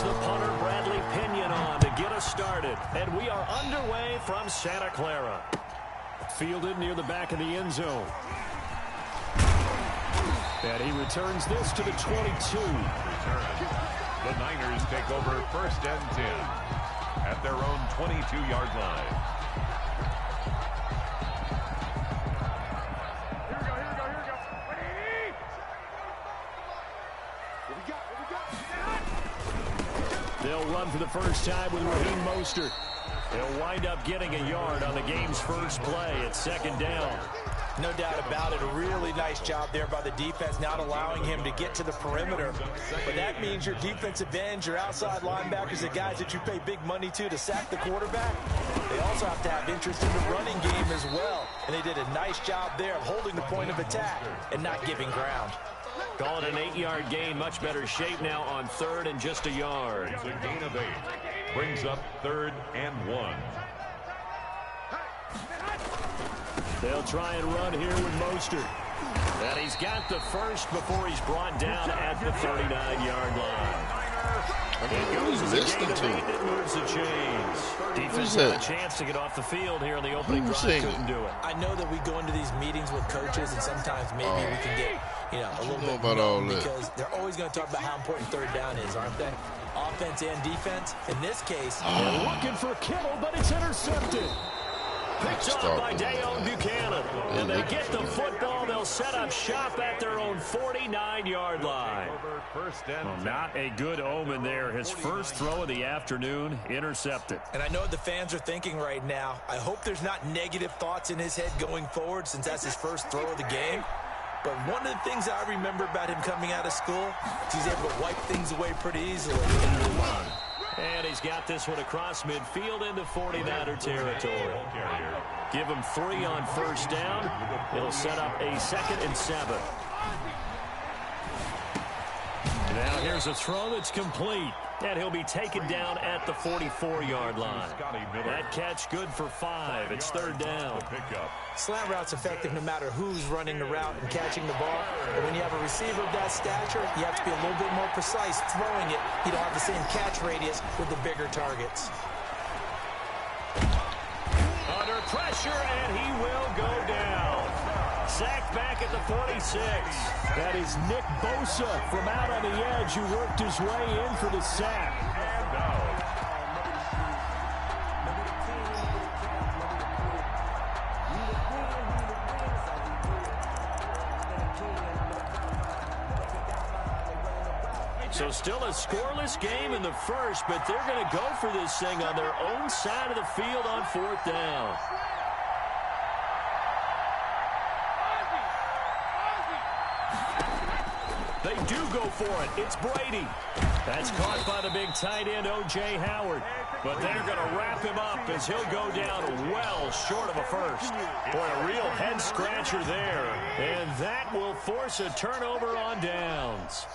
brings the punter Bradley Pinion on to get us started. And we are underway from Santa Clara. Fielded near the back of the end zone. And he returns this to the 22. The Niners take over 1st and 10 at their own 22-yard line. They'll run for the first time with Raheem Mostert. They'll wind up getting a yard on the game's first play at 2nd down. No doubt about it. A really nice job there by the defense, not allowing him to get to the perimeter. But that means your defensive ends, your outside linebackers, the guys that you pay big money to sack the quarterback, they also have to have interest in the running game as well. And they did a nice job there of holding the point of attack and not giving ground. Call it an 8-yard gain. Much better shape now on 3rd and just a yard. It's a gain of 8. Brings up 3rd and 1. They'll try and run here with Mostert. And he's got the first before he's brought down at the 39-yard line. It goes as a gain of 8 that moves the chains. Defense had a chance to get off the field here in the opening drive. Couldn't do it. I know that we go into these meetings with coaches, and sometimes maybe we can get, a little bit about all that, because they're always going to talk about how important 3rd down is, aren't they? Offense and defense. In this case, they're looking for Kittle, but it's intercepted. Picked off by Dayon Buchanan. And they get the football. They'll set up shop at their own 49-yard line. Well, not a good omen there. His first throw of the afternoon intercepted. And I know the fans are thinking right now, I hope there's not negative thoughts in his head going forward since that's his first throw of the game. But one of the things I remember about him coming out of school is he's able to wipe things away pretty easily and move on. And he's got this one across midfield into 49er territory. Give him 3 on 1st down. It'll set up a 2nd and 7. Now here's a throw that's complete. And he'll be taken down at the 44-yard line. That catch good for 5. It's 3rd down. Slant route's effective no matter who's running the route and catching the ball. But when you have a receiver of that stature, you have to be a little bit more precise throwing it. You don't have the same catch radius with the bigger targets. Under pressure, and he will go down. Sacked back at the 46. That is Nick Bosa from out on the edge who worked his way in for the sack. So still a scoreless game in the first, but they're going to go for this thing on their own side of the field on 4th down. They do go for it. It's Brady. That's caught by the big tight end, O.J. Howard. But they're going to wrap him up as he'll go down well short of a first. Boy, a real head-scratcher there. And that will force a turnover on downs.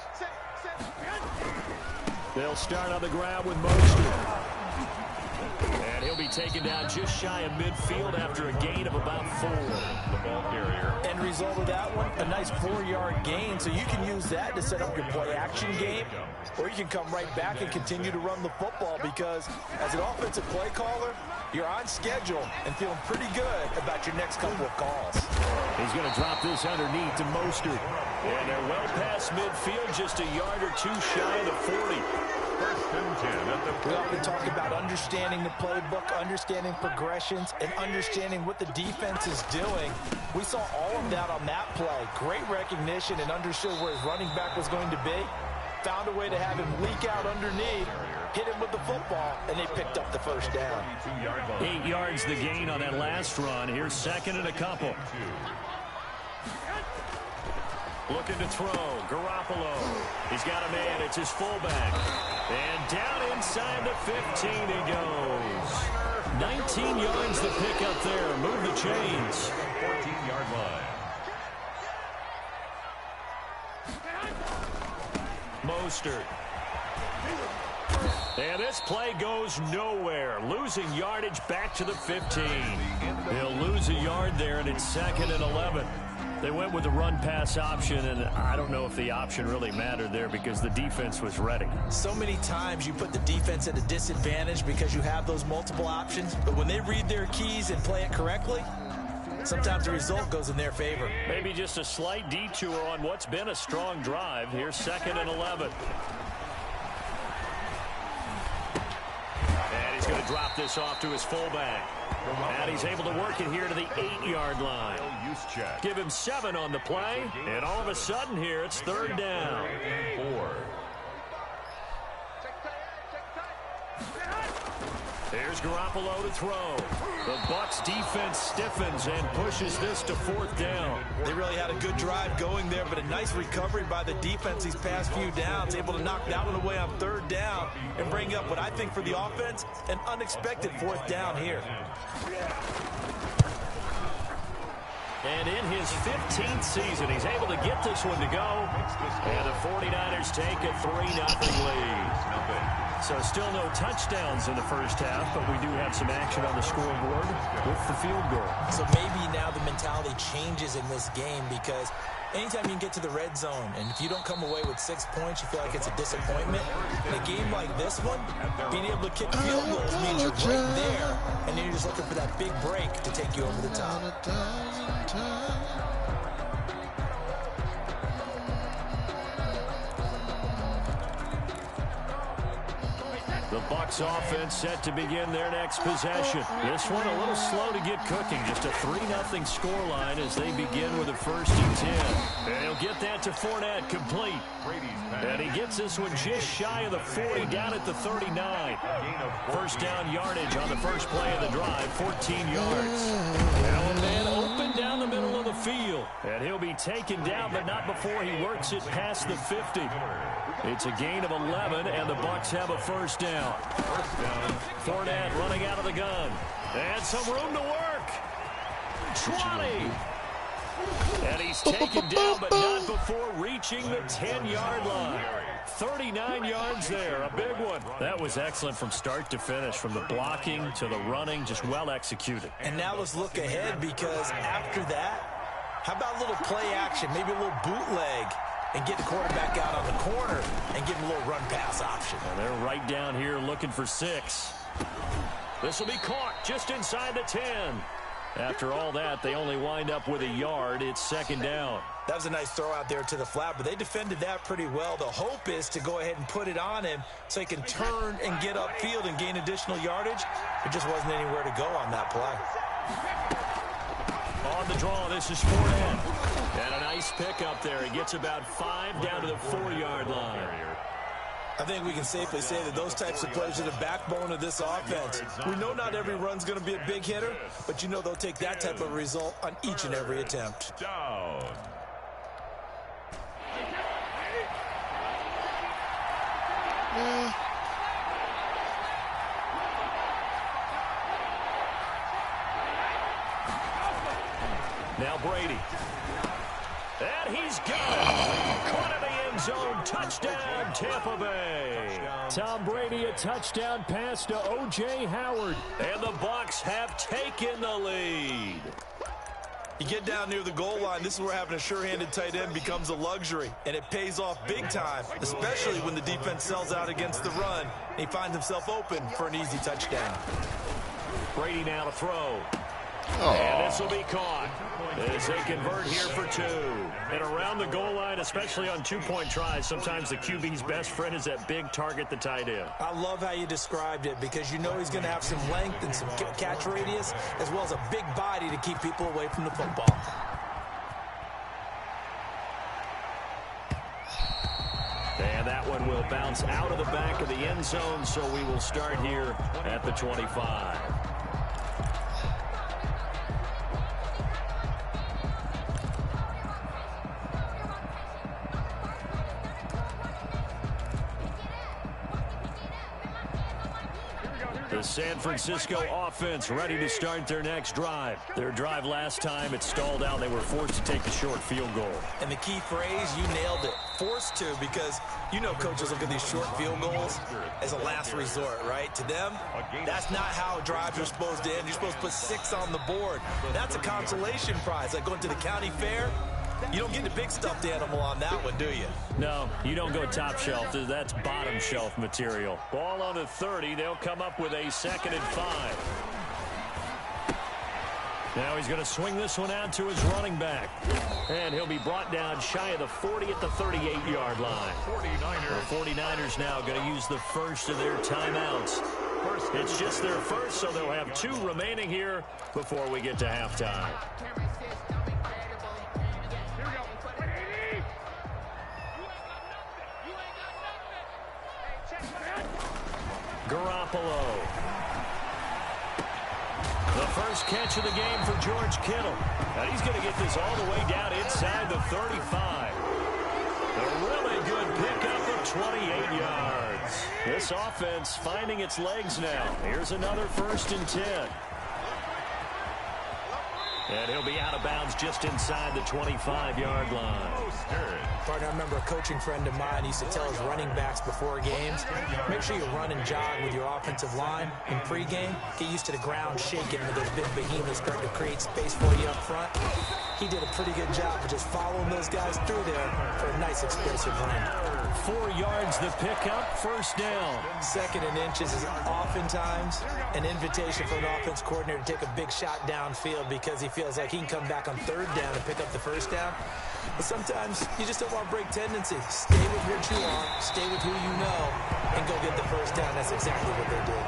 They'll start on the ground with Mostert. And he'll be taken down just shy of midfield after a gain of about 4. The ball carrier. End result of that one, a nice 4-yard gain. So you can use that to set up your play-action game, or you can come right back and continue to run the football because as an offensive play caller, you're on schedule and feeling pretty good about your next couple of calls. He's going to drop this underneath to Mostert. And they're well past midfield, just a yard or 2 shy of the 40. 1st and 10. We often talk about understanding the playbook, understanding progressions, and understanding what the defense is doing. We saw all of that on that play. Great recognition and understood where his running back was going to be. Found a way to have him leak out underneath, hit him with the football, and they picked up the 1st down. 8 yards the gain on that last run. Here's 2nd and a couple. Looking to throw. Garoppolo. He's got a man. It's his fullback. And down inside the 15 he goes. 19 yards to pick up there. Move the chains. 14-yard line. Mostert. And this play goes nowhere. Losing yardage back to the 15. He'll lose a yard there, and it's 2nd and 11. They went with the run-pass option, and I don't know if the option really mattered there because the defense was ready. So many times you put the defense at a disadvantage because you have those multiple options, but when they read their keys and play it correctly, sometimes the result goes in their favor. Maybe just a slight detour on what's been a strong drive. Here's 2nd and 11. And he's going to drop this off to his fullback. And he's able to work it here to the 8-yard line. Give him 7 on the play, and all of a sudden here it's 3rd down. 4. There's Garoppolo to throw. The Bucs defense stiffens and pushes this to 4th down. They really had a good drive going there, but a nice recovery by the defense these past few downs, able to knock that one away on 3rd down and bring up what I think for the offense, an unexpected 4th down here. And in his 15th season, he's able to get this one to go. And the 49ers take a 3-0 lead. So still no touchdowns in the first half, but we do have some action on the scoreboard with the field goal. So maybe now the mentality changes in this game because anytime you can get to the red zone, and if you don't come away with 6 points, you feel like it's a disappointment. In a game like this one, being able to kick field goals means you're right there, and then you're just looking for that big break to take you over the top. The Bucs offense set to begin their next possession. This one a little slow to get cooking. Just a 3-0 scoreline as they begin with a 1st and 10. And he'll get that to Fournette complete. And he gets this one just shy of the 40 down at the 39. 1st down yardage on the first play of the drive, 14 yards. Now a man open down the middle of the field. And he'll be taken down, but not before he works it past the 50. It's a gain of 11, and the Bucs have a 1st down. Fournette running out of the gun. And some room to work. 20. And he's taken down, but not before reaching the 10-yard line. 39 yards there, a big one. That was excellent from start to finish, from the blocking to the running, just well executed. And now let's look ahead, because after that, how about a little play action, maybe a little bootleg, and get the quarterback out on the corner and give him a little run-pass option. And they're right down here looking for 6. This will be caught just inside the 10. After all that, they only wind up with a yard. It's 2nd down. That was a nice throw out there to the flat, but they defended that pretty well. The hope is to go ahead and put it on him so he can turn and get upfield and gain additional yardage. There just wasn't anywhere to go on that play. On the draw, this is Fournette. And a nice pickup there. He gets about 5 down to the 4-yard line. I think we can safely say that those types of plays are the backbone of this offense. We know not every run's going to be a big hitter, but you know they'll take that type of result on each and every attempt. Down. Now Brady. And he's got it. Caught in the end zone. Touchdown, Tampa Bay. Tom Brady, a touchdown pass to O.J. Howard. And the Bucs have taken the lead. You get down near the goal line, this is where having a sure-handed tight end becomes a luxury, and it pays off big time, especially when the defense sells out against the run, and he finds himself open for an easy touchdown. Brady now to throw. And this will be caught as they convert here for 2. And around the goal line, especially on 2-point tries, sometimes the QB's best friend is that big target, the tight end. I love how you described it, because you know he's going to have some length and some catch radius, as well as a big body to keep people away from the football. And that one will bounce out of the back of the end zone, so we will start here at the 25. The San Francisco offense ready to start their next drive. Their drive last time, it stalled out. They were forced to take a short field goal. And the key phrase, you nailed it, forced to, because you know coaches look at these short field goals as a last resort, right? To them, that's not how drives are supposed to end. You're supposed to put 6 on the board. That's a consolation prize, like going to the county fair. You don't get the big stuffed animal on that one, do you? No, you don't go top shelf. That's bottom shelf material. Ball on the 30. They'll come up with a 2nd and 5. Now he's going to swing this one out to his running back. And he'll be brought down shy of the 40 at the 38-yard line. The 49ers now going to use the first of their timeouts. It's just their first, so they'll have 2 remaining here before we get to halftime. Garoppolo. The first catch of the game for George Kittle. And he's going to get this all the way down inside the 35. A really good pickup of 28 yards. This offense finding its legs now. Here's another 1st and 10. And he'll be out of bounds just inside the 25-yard line. Partner, I remember a coaching friend of mine used to tell his running backs before games, make sure you run and jog with your offensive line in pregame. Get used to the ground shaking with those big behemoths starting to create space for you up front. He did a pretty good job of just following those guys through there for a nice explosive run. 4 yards the pickup, 1st down. 2nd and inches is oftentimes an invitation for an offense coordinator to take a big shot downfield because he feels like he can come back on 3rd down and pick up the 1st down. But sometimes you just don't want to break tendencies. Stay with what you are, stay with who you know, and go get the 1st down. That's exactly what they did.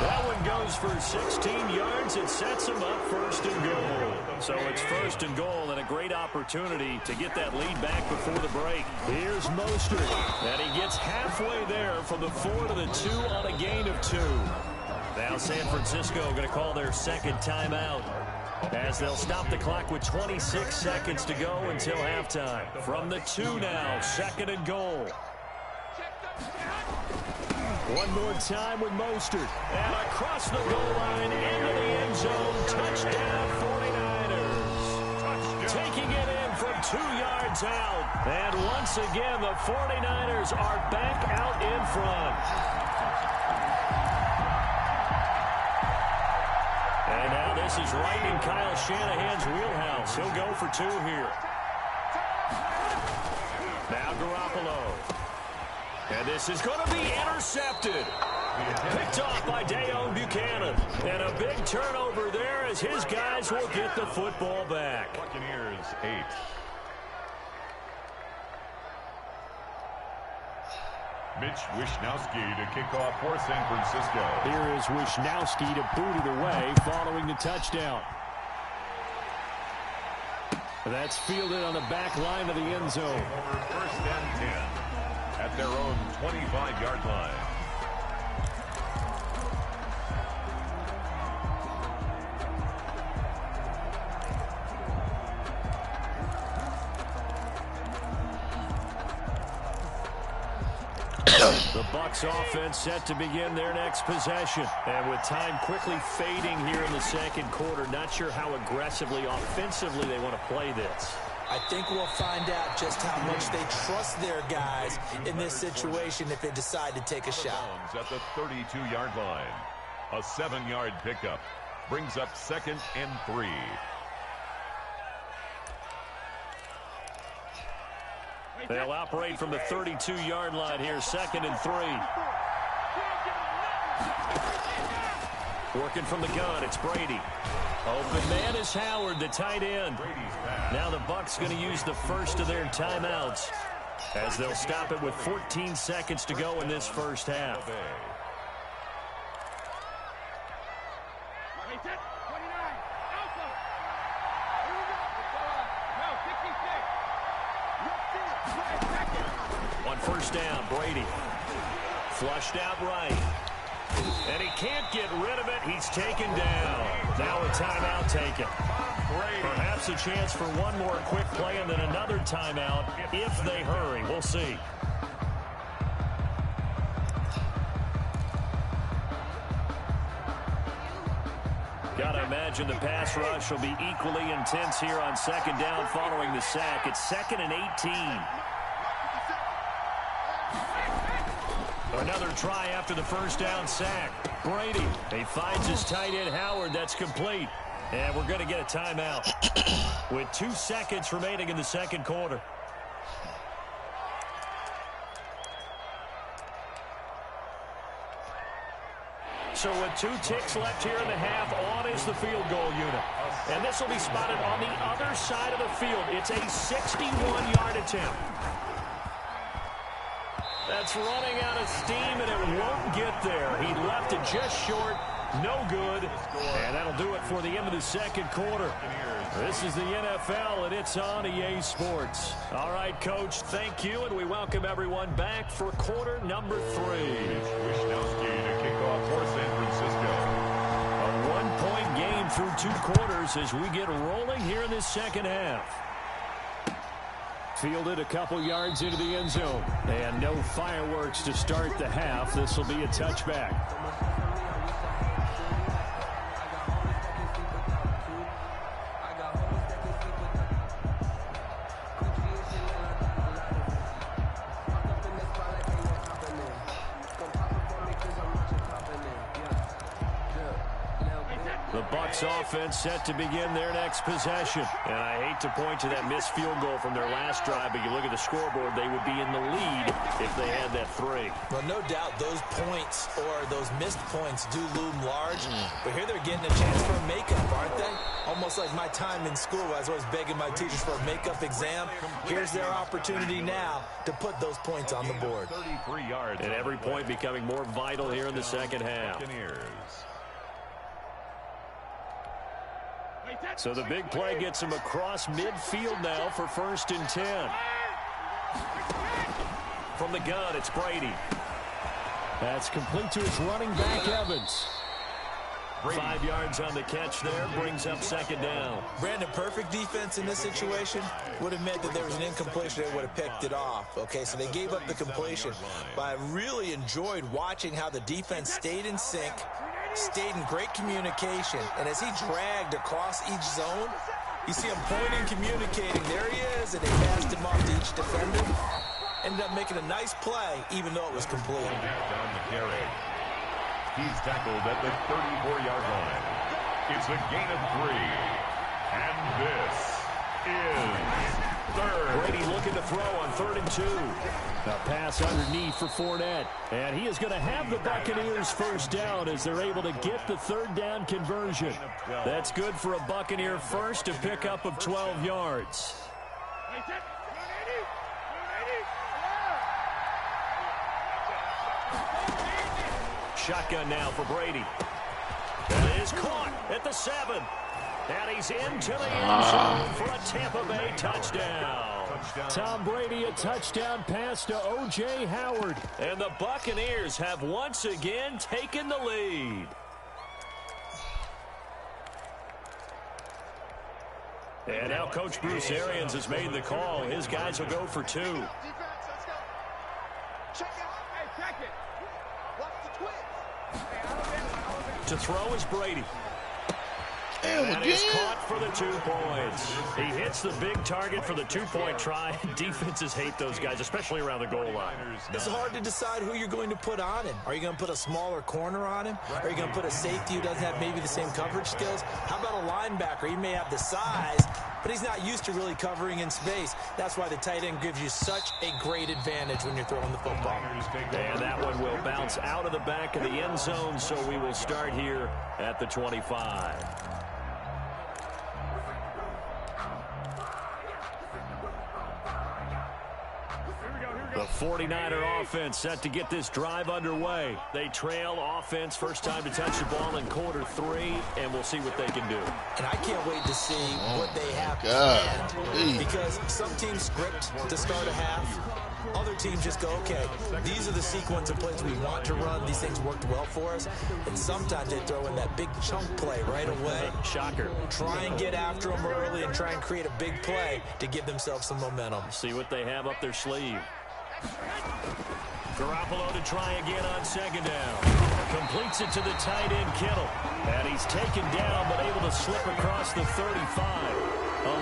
That one goes for 16 yards. It sets them up 1st and goal. So it's 1st and goal and a great opportunity to get that lead back before the break. Here's Mostert. And he gets halfway there from the 4 to the 2 on a gain of 2. Now San Francisco going to call their 2nd timeout, as they'll stop the clock with 26 seconds to go until halftime. From the 2 now, 2nd and goal. One more time with Mostert. And across the goal line into the end zone. Touchdown 49ers. Taking it in from 2 yards out. And once again, the 49ers are back out in front. And now this is right in Kyle Shanahan's wheelhouse. He'll go for 2 here. Now Garoppolo. And this is going to be intercepted. Picked off by Deone Buchanan. And a big turnover there as his guys will get the football back. Buccaneers 8. Mitch Wishnowsky to kick off for San Francisco. Here is Wishnowsky to boot it away following the touchdown. That's fielded on the back line of the end zone. Over 1st and 10 at their own 25-yard line. The Bucs offense set to begin their next possession. And with time quickly fading here in the 2nd quarter, not sure how aggressively, offensively they want to play this. I think we'll find out just how much they trust their guys in this situation if they decide to take a shot. At the 32-yard line. A 7-yard pickup brings up 2nd and 3. They'll operate from the 32-yard line here, 2nd and 3. Working from the gun, it's Brady. Open man is Howard, the tight end. Now the Bucs going to use the first of their timeouts, as they'll stop it with 14 seconds to go in this 1st half. On 1st down, Brady. Flushed out right. And he can't get rid of it. He's taken down. Now a timeout taken. Perhaps a chance for one more quick play and then another timeout if they hurry. We'll see. Gotta imagine the pass rush will be equally intense here on 2nd down following the sack. It's 2nd and 18. Another try after the 1st down sack. Brady, he finds his tight end Howard. That's complete. And we're going to get a timeout with 2 seconds remaining in the second quarter. So with 2 ticks left here in the half, on is the field goal unit. And this will be spotted on the other side of the field. It's a 61-yard attempt. That's running out of steam, and it won't get there. He left it just short. No good. And that'll do it for the end of the second quarter. This is the NFL, and it's on EA Sports. All right, Coach, thank you, and we welcome everyone back for quarter number 3. Wisnowski to kick off for San Francisco. A 1-point game through 2 quarters as we get rolling here in this second half. Fielded a couple yards into the end zone. And no fireworks to start the half. This will be a touchback. The Bucs offense set to begin their next possession. And I hate to point to that missed field goal from their last drive, but you look at the scoreboard, they would be in the lead if they had that 3. Well, no doubt those points or those missed points do loom large. But here they're getting a chance for a makeup, aren't they? Almost like my time in school. I was always begging my teachers for a makeup exam. Here's their opportunity now to put those points on the board. 33 yards. And every point becoming more vital here in the second half. So the big play gets him across midfield now for 1st and 10. From the gun, it's Brady. That's complete to his running back, Evans. 5 yards on the catch there, brings up 2nd down. Brandon, perfect defense in this situation would have meant that there was an incompletion. They would have picked it off. Okay, so they gave up the completion. But I really enjoyed watching how the defense stayed in sync, stayed in great communication. And as he dragged across each zone, you see him pointing, communicating. There he is, and they passed him off to each defender. Ended up making a nice play, even though it was complete. Down the carry. He's tackled at the 34-yard line. It's a gain of 3. And this is third. Brady looking to throw on 3rd and 2. A pass underneath for Fournette. And he is going to have the Buccaneers first down as they're able to get the 3rd down conversion. That's good for a Buccaneer first to pick up of 12 yards. Shotgun now for Brady. That is caught at the 7. And he's into the end zone for a Tampa Bay touchdown. Tom Brady, a touchdown pass to O.J. Howard. And the Buccaneers have once again taken the lead. And now Coach Bruce Arians has made the call. His guys will go for 2. To throw is Brady. And that is caught for the 2 points. He hits the big target for the 2-point try. Defenses hate those guys, especially around the goal line. It's hard to decide who you're going to put on him. Are you going to put a smaller corner on him? Are you going to put a safety who doesn't have maybe the same coverage skills? How about a linebacker? He may have the size, but he's not used to really covering in space. That's why the tight end gives you such a great advantage when you're throwing the football. And that one will bounce out of the back of the end zone, so we will start here at the 25. The 49er offense set to get this drive underway. They trail offense, first time to touch the ball in quarter 3, and we'll see what they can do. And I can't wait to see what they have planned, because some teams script to start a half. Other teams just go, okay, these are the sequence of plays we want to run. These things worked well for us. And sometimes they throw in that big chunk play right away. Shocker. Try and get after them early and try and create a big play to give themselves some momentum. See what they have up their sleeve. Garoppolo to try again on 2nd down. Completes it to the tight end, Kittle. And he's taken down, but able to slip across the 35.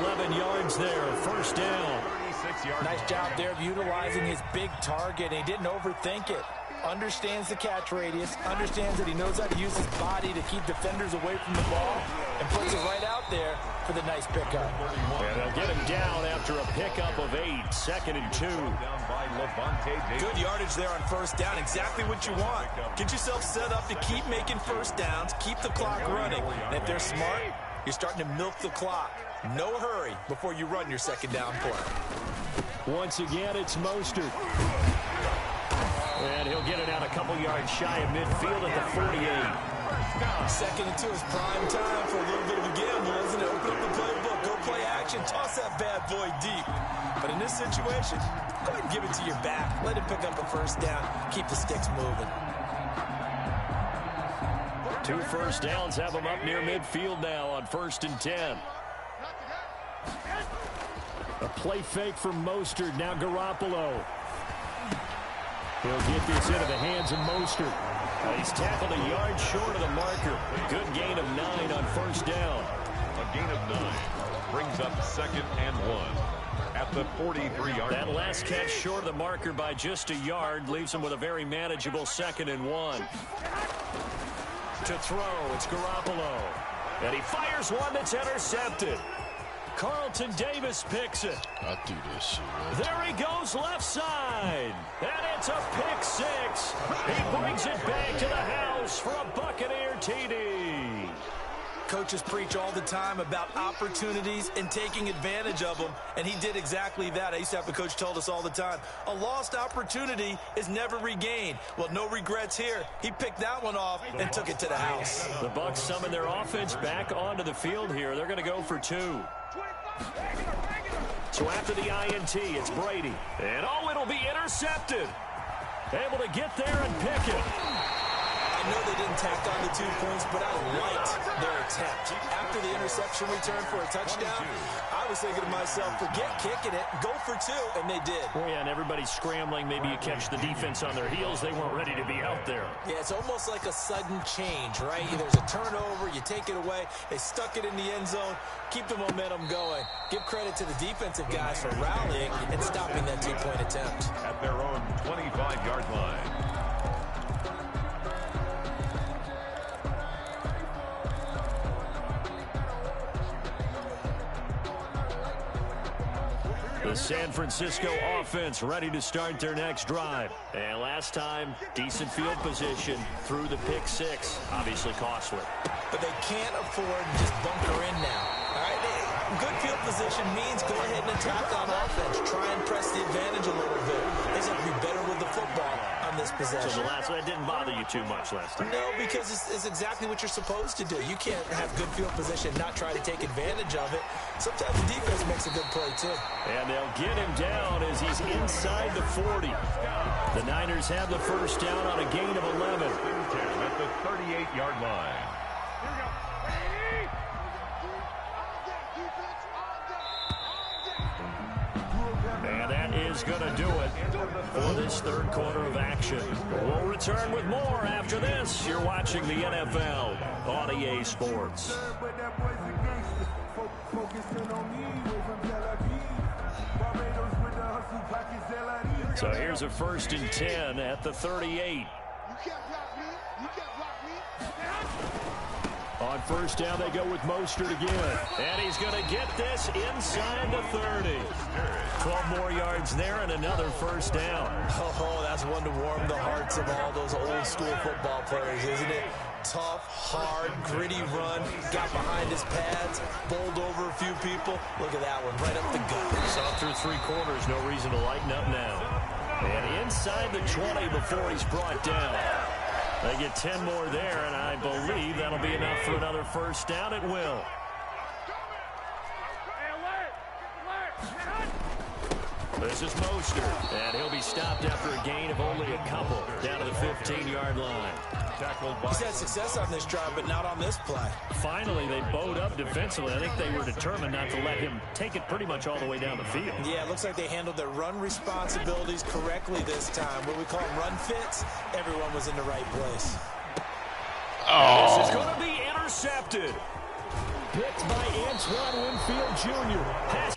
11 yards there, 1st down. Nice job there of utilizing his big target. He didn't overthink it. understands the catch radius, understands that he knows how to use his body to keep defenders away from the ball, and puts it right out there for the nice pickup. And they'll get him down after a pickup of 8, 2nd and 2. Good yardage there on first down, exactly what you want. Get yourself set up to keep making first downs, keep the clock running. And if they're smart, you're starting to milk the clock. No hurry before you run your second down play. Once again, it's Mostert. And he'll get it out a couple yards shy of midfield at the 48. 2nd and 2 is prime time for a little bit of a gamble, isn't it? Open up the playbook, go play action, toss that bad boy deep. But in this situation, go ahead and give it to your back. Let him pick up a first down. Keep the sticks moving. 2 first downs have him up near midfield now on 1st and 10. A play fake from Mostert. Now Garoppolo. He'll get this into the hands of Mostert. He's tackled a yard short of the marker. Good gain of 9 on first down. A gain of 9 brings up 2nd and 1 at the 43-yard line. That last catch short of the marker by just a yard leaves him with a very manageable 2nd and 1. To throw, it's Garoppolo. And he fires one that's intercepted. Carlton Davis picks it. I do this shit, man. There he goes left side. And it's a pick 6. He brings it back to the house for a Buccaneer TD. Coaches preach all the time about opportunities and taking advantage of them, and he did exactly that. I used to have a coach told us all the time, a lost opportunity is never regained. Well, no regrets here. He picked that one off and took it to the house. The Bucs summon their offense back onto the field here. They're going to go for 2. So after the INT, it's Brady. And oh, it'll be intercepted. Able to get there and pick it. I know they didn't tack on the 2 points, but I liked their attempt. After the interception return for a touchdown, I was thinking to myself, forget kicking it, go for 2, and they did. Oh, yeah, and everybody's scrambling. Maybe you catch the defense on their heels. They weren't ready to be out there. Yeah, it's almost like a sudden change, right? There's a turnover, you take it away, they stuck it in the end zone, keep the momentum going. Give credit to the defensive guys for rallying and stopping that 2-point attempt. At their own 25-yard line. The San Francisco offense ready to start their next drive. And last time, decent field position through the pick 6. Obviously costly. But they can't afford to just bunker in now. All right, good field position means go ahead and attack on offense. Try and press the advantage a little bit. They have to be better with the football on this possession. So the last one didn't bother you too much last time. No, because it's exactly what you're supposed to do. You can't have good field position and not try to take advantage of it. Sometimes the defense makes a good play, too. And they'll get him down as he's inside the 40. The Niners have the first down on a gain of 11. At the 38-yard line. And that is going to do it for this third quarter of action. We'll return with more after this. You're watching the NFL on EA Sports. So here's a 1st and 10 at the 38. On first down, they go with Mostert again. And he's going to get this inside the 30. 12 more yards there and another first down. Oh, that's one to warm the hearts of all those old school football players, isn't it? Tough, hard, gritty run. Got behind his pads, bowled over a few people. Look at that one, right up the gut. Saw through 3 quarters, no reason to lighten up now. And inside the 20 before he's brought down. They get 10 more there, and I believe that'll be enough for another first down. It will. This is Mostert, and he'll be stopped after a gain of only a couple down to the 15-yard line. He's had success on this drive, but not on this play. Finally, they bowed up defensively. I think they were determined not to let him take it pretty much all the way down the field. Yeah, it looks like they handled their run responsibilities correctly this time. What we call run fits, everyone was in the right place. Oh. This is going to be intercepted. Picked by Antoine Winfield Jr. Pass